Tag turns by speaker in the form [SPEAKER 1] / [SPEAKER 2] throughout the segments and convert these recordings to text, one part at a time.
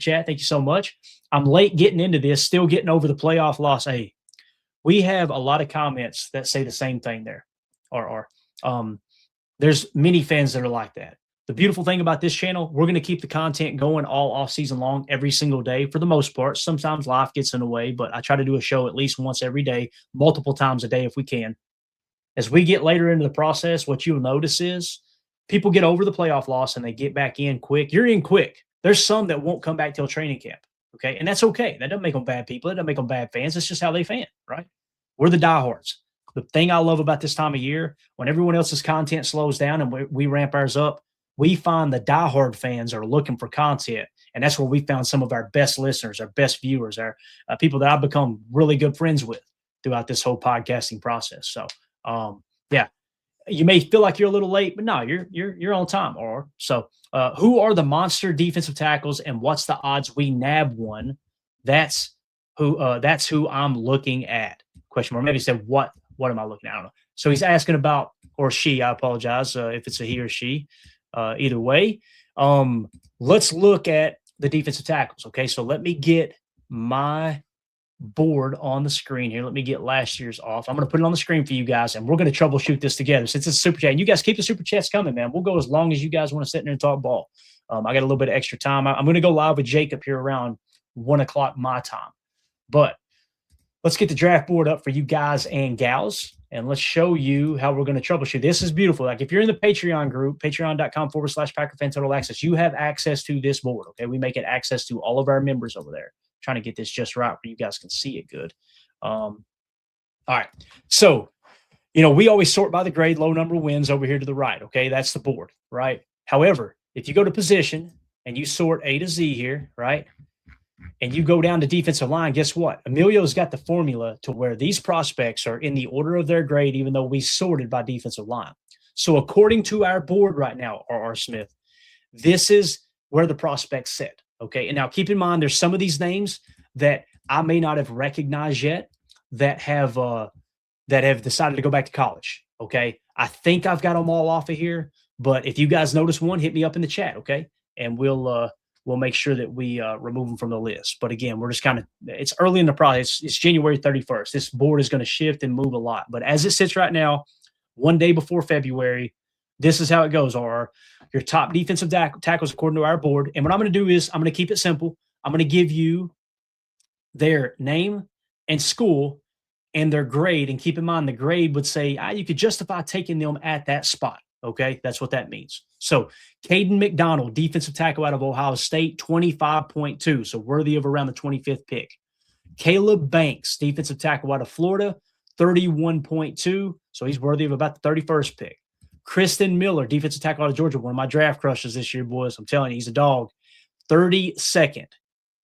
[SPEAKER 1] chat. Thank you so much. I'm late getting into this, still getting over the playoff loss. Hey, we have a lot of comments that say the same thing there. There's many fans that are like that. The beautiful thing about this channel, we're going to keep the content going all off season long, every single day for the most part. Sometimes life gets in the way, but I try to do a show at least once every day, multiple times a day if we can. As we get later into the process, what you'll notice is people get over the playoff loss and they get back in quick. You're in quick. There's some that won't come back till training camp. Okay. And that's okay. That doesn't make them bad people. It doesn't make them bad fans. It's just how they fan, right? We're the diehards. The thing I love about this time of year, when everyone else's content slows down and we ramp ours up, we find the diehard fans are looking for content. And that's where we found some of our best listeners, our best viewers, our people that I've become really good friends with throughout this whole podcasting process. So, yeah, you may feel like you're a little late, but no, you're on time. Who are the monster defensive tackles and what's the odds we nab one? That's who I'm looking at. Question mark. Maybe said, what am I looking at? I don't know. So he's asking about, or she, I apologize if it's a he or she. Either way, let's look at the defensive tackles. Okay, so let me get my board on the screen here. Let me get last year's off. I'm going to put it on the screen for you guys, and we're going to troubleshoot this together. Since it's a super chat, and you guys keep the super chats coming, man. We'll go as long as you guys want to sit there and talk ball. I got a little bit of extra time. I'm going to go live with Jacob here around 1 o'clock my time. But let's get the draft board up for you guys and gals, and let's show you how we're going to troubleshoot. This is beautiful. Like if you're in the Patreon group, patreon.com/PackerFan Total Access, you have access to this board. Okay, we make it access to all of our members over there. Trying to get this just right where you guys can see it good. All right. So, we always sort by the grade, low number wins over here to the right. Okay, that's the board, right? However, if you go to position and you sort A to Z here, right? And you go down to defensive line, guess what? Emilio's got the formula to where these prospects are in the order of their grade, even though we sorted by defensive line. So according to our board right now, R.R. Smith, this is where the prospects sit. Okay. And now keep in mind, there's some of these names that I may not have recognized yet that have decided to go back to college. Okay. I think I've got them all off of here, but if you guys notice one, hit me up in the chat. Okay. And we'll make sure that we remove them from the list. But again, we're just it's early in the process. It's January 31st. This board is going to shift and move a lot. But as it sits right now, one day before February, this is how it goes, are your top defensive tackles according to our board. And what I'm going to do is I'm going to keep it simple. I'm going to give you their name and school and their grade. And keep in mind, the grade would say you could justify taking them at that spot. Okay, that's what that means. So Caden McDonald, defensive tackle out of Ohio State, 25.2, so worthy of around the 25th pick. Caleb Banks, defensive tackle out of Florida, 31.2, so he's worthy of about the 31st pick. Kristen Miller, defensive tackle out of Georgia, one of my draft crushes this year, boys. I'm telling you, he's a dog. 32nd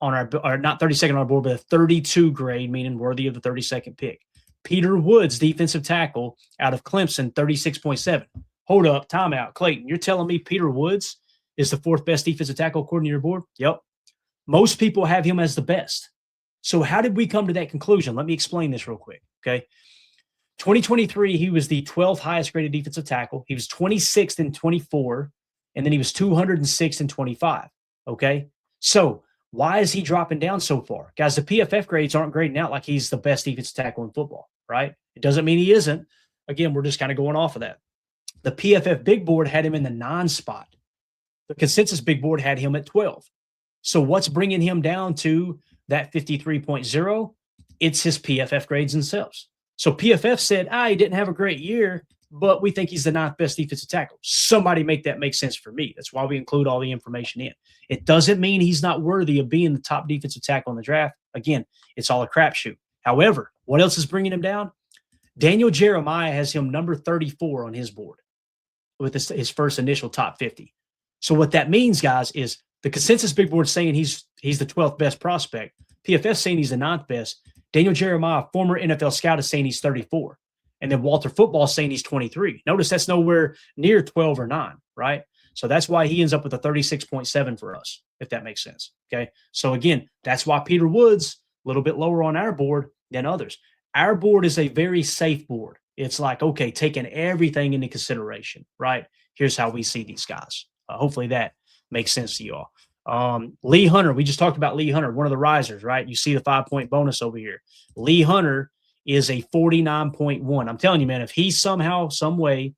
[SPEAKER 1] on our, not 32nd on our board, but a 32 grade, meaning worthy of the 32nd pick. Peter Woods, defensive tackle out of Clemson, 36.7. Hold up, timeout. Clayton, you're telling me Peter Woods is the 4th best defensive tackle according to your board? Yep. Most people have him as the best. So how did we come to that conclusion? Let me explain this real quick, okay? 2023, he was the 12th highest graded defensive tackle. He was 26th in 24, and then he was 206th in 25, okay? So why is he dropping down so far? Guys, the PFF grades aren't grading out like he's the best defensive tackle in football, right? It doesn't mean he isn't. Again, we're just kind of going off of that. The PFF big board had him in the 9 spot. The consensus big board had him at 12. So what's bringing him down to that 53.0? It's his PFF grades themselves. So PFF said, he didn't have a great year, but we think he's the 9th best defensive tackle. Somebody make that make sense for me. That's why we include all the information in. It doesn't mean he's not worthy of being the top defensive tackle in the draft. Again, it's all a crapshoot. However, what else is bringing him down? Daniel Jeremiah has him number 34 on his board with his first initial top 50. So what that means, guys, is the consensus big board saying he's the 12th best prospect. PFF saying he's the 9th best. Daniel Jeremiah, former NFL scout, is saying he's 34. And then Walter Football is saying he's 23. Notice that's nowhere near 12 or 9, right? So that's why he ends up with a 36.7 for us, if that makes sense, okay? So again, that's why Peter Woods, a little bit lower on our board than others. Our board is a very safe board. It's like, okay, taking everything into consideration, right? Here's how we see these guys. Hopefully that makes sense to you all. Lee Hunter, we just talked about Lee Hunter, one of the risers, right? You see the 5-point bonus over here. Lee Hunter is a 49.1. I'm telling you, man, if he somehow, some way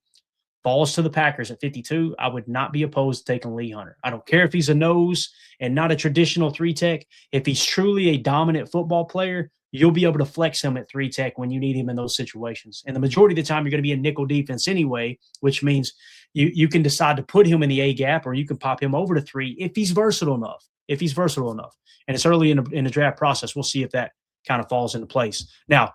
[SPEAKER 1] falls to the Packers at 52, I would not be opposed to taking Lee Hunter. I don't care if he's a nose and not a traditional 3-tech. If he's truly a dominant football player, you'll be able to flex him at 3-tech when you need him in those situations. And the majority of the time, you're going to be in nickel defense anyway, which means you can decide to put him in the A gap, or you can pop him over to 3 if he's versatile enough. And it's early in the draft process. We'll see if that kind of falls into place. Now,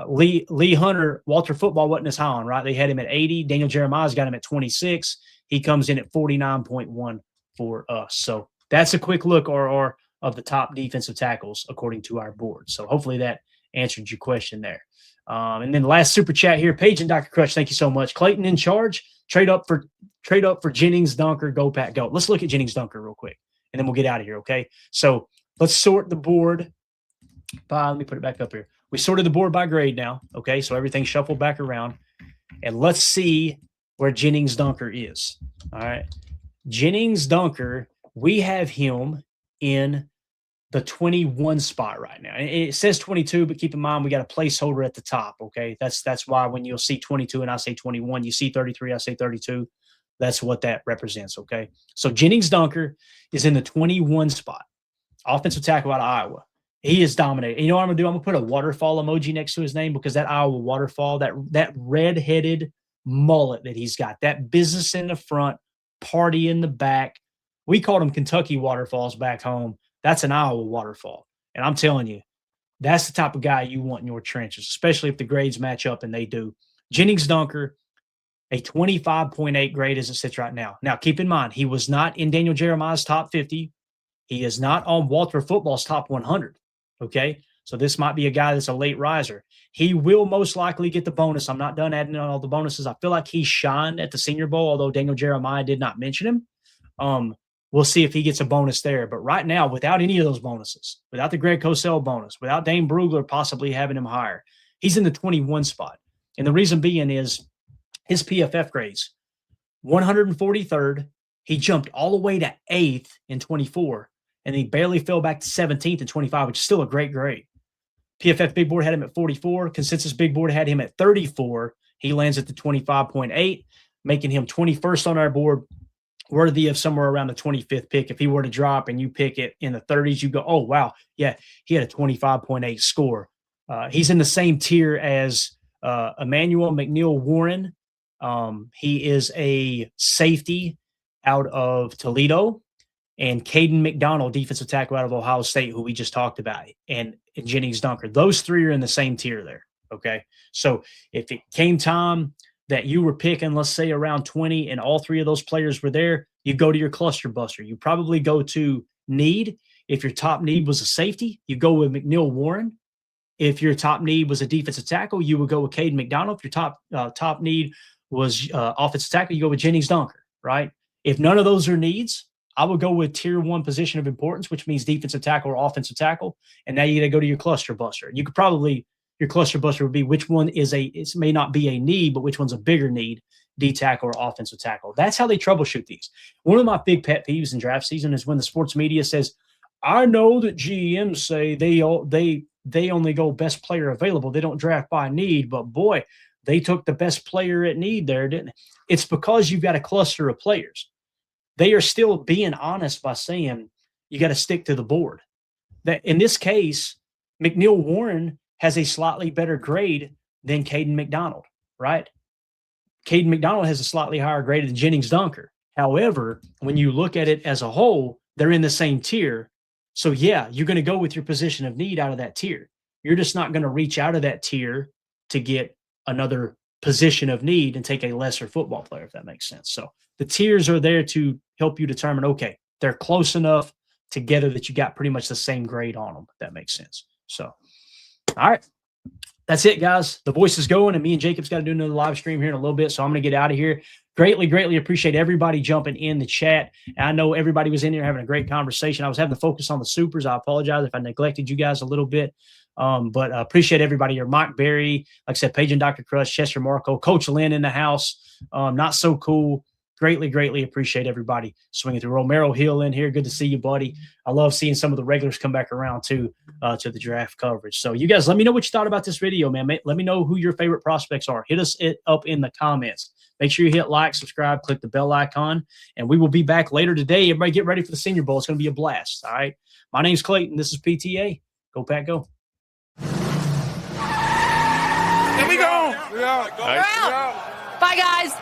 [SPEAKER 1] Lee Hunter, Walter Football wasn't as high on, right? They had him at 80. Daniel Jeremiah's got him at 26. He comes in at 49.1 for us. So that's a quick look or of the top defensive tackles according to our board. So hopefully that answered your question there. And then the last super chat here, Paige and Dr. Crutch, thank you so much. Clayton in charge. Trade up for Jennings, Dunker, go Pat, go. Let's look at Jennings, Dunker real quick, and then we'll get out of here, okay? So let's sort the board by, let me put it back up here. We sorted the board by grade now, okay? So everything's shuffled back around. And let's see where Jennings, Dunker is, all right? Jennings, Dunker, we have him in the 21 spot right now. It says 22, but keep in mind we got a placeholder at the top, okay? That's why when you'll see 22 and I say 21, you see 33, I say 32. That's what that represents, okay? So Jennings Dunker is in the 21 spot. Offensive tackle out of Iowa. He is dominating. You know what I'm going to do? I'm going to put a waterfall emoji next to his name because that Iowa waterfall, that red-headed mullet that he's got, that business in the front, party in the back. We called them Kentucky waterfalls back home. That's an Iowa waterfall. And I'm telling you, that's the type of guy you want in your trenches, especially if the grades match up, and they do. Jennings Dunker, a 25.8 grade as it sits right now. Now, keep in mind, he was not in Daniel Jeremiah's top 50. He is not on Walter Football's top 100, okay? So this might be a guy that's a late riser. He will most likely get the bonus. I'm not done adding on all the bonuses. I feel like he shined at the Senior Bowl, although Daniel Jeremiah did not mention him. We'll see if he gets a bonus there. But right now, without any of those bonuses, without the Greg Cosell bonus, without Dane Brugler possibly having him higher, he's in the 21 spot. And the reason being is his PFF grades, 143rd. He jumped all the way to 8th in 24, and he barely fell back to 17th in 25, which is still a great grade. PFF Big Board had him at 44. Consensus Big Board had him at 34. He lands at the 25.8, making him 21st on our board, worthy of somewhere around the 25th pick. If he were to drop and you pick it in the 30s, you go, oh, wow, yeah, he had a 25.8 score. He's in the same tier as Emmanuel McNeil Warren. He is a safety out of Toledo, and Caden McDonald, defensive tackle out of Ohio State, who we just talked about, and Jennings Dunker. Those three are in the same tier there, okay? So if it came time that you were picking, let's say around 20, and all three of those players were there, you go to your cluster buster. You probably go to need. If your top need was a safety, you go with McNeil Warren. If your top need was a defensive tackle, you would go with Caden McDonald. If your top need was offensive tackle, you go with Jennings Dunker, right? If none of those are needs, I would go with tier 1 position of importance, which means defensive tackle or offensive tackle. And now you got to go to your cluster buster. You could probably, your cluster buster would be which one is it may not be a need, but which one's a bigger need, D tackle or offensive tackle. That's how they troubleshoot these. One of my big pet peeves in draft season is when the sports media says, I know that GMs say they only go best player available. They don't draft by need, but boy, they took the best player at need there, didn't they? It's because you've got a cluster of players. They are still being honest by saying you got to stick to the board. That in this case, McNeil Warren has a slightly better grade than Caden McDonald, right? Caden McDonald has a slightly higher grade than Jennings Dunker. However, when you look at it as a whole, they're in the same tier. So, yeah, you're going to go with your position of need out of that tier. You're just not going to reach out of that tier to get another position of need and take a lesser football player, if that makes sense. So the tiers are there to help you determine, okay, they're close enough together that you got pretty much the same grade on them, if that makes sense. So, all right. That's it, guys. The voice is going, and me and Jacob's got to do another live stream here in a little bit, so I'm going to get out of here. Greatly appreciate everybody jumping in the chat. And I know everybody was in here having a great conversation. I was having to focus on the supers. I apologize if I neglected you guys a little bit. But appreciate everybody here. Mike Berry, like I said, Paige and Dr. Crush, Chester Marco, Coach Lynn in the house. Not so cool. Greatly appreciate everybody swinging through. Romero Hill in here. Good to see you, buddy. I love seeing some of the regulars come back around too to the draft coverage. So you guys, let me know what you thought about this video, man. Let me know who your favorite prospects are. Hit us up in the comments. Make sure you hit like, subscribe, click the bell icon, and we will be back later today. Everybody get ready for the Senior Bowl. It's going to be a blast. All right. My name's Clayton. This is PTA. Go Pack, go.
[SPEAKER 2] Here we go.
[SPEAKER 3] Bye, guys.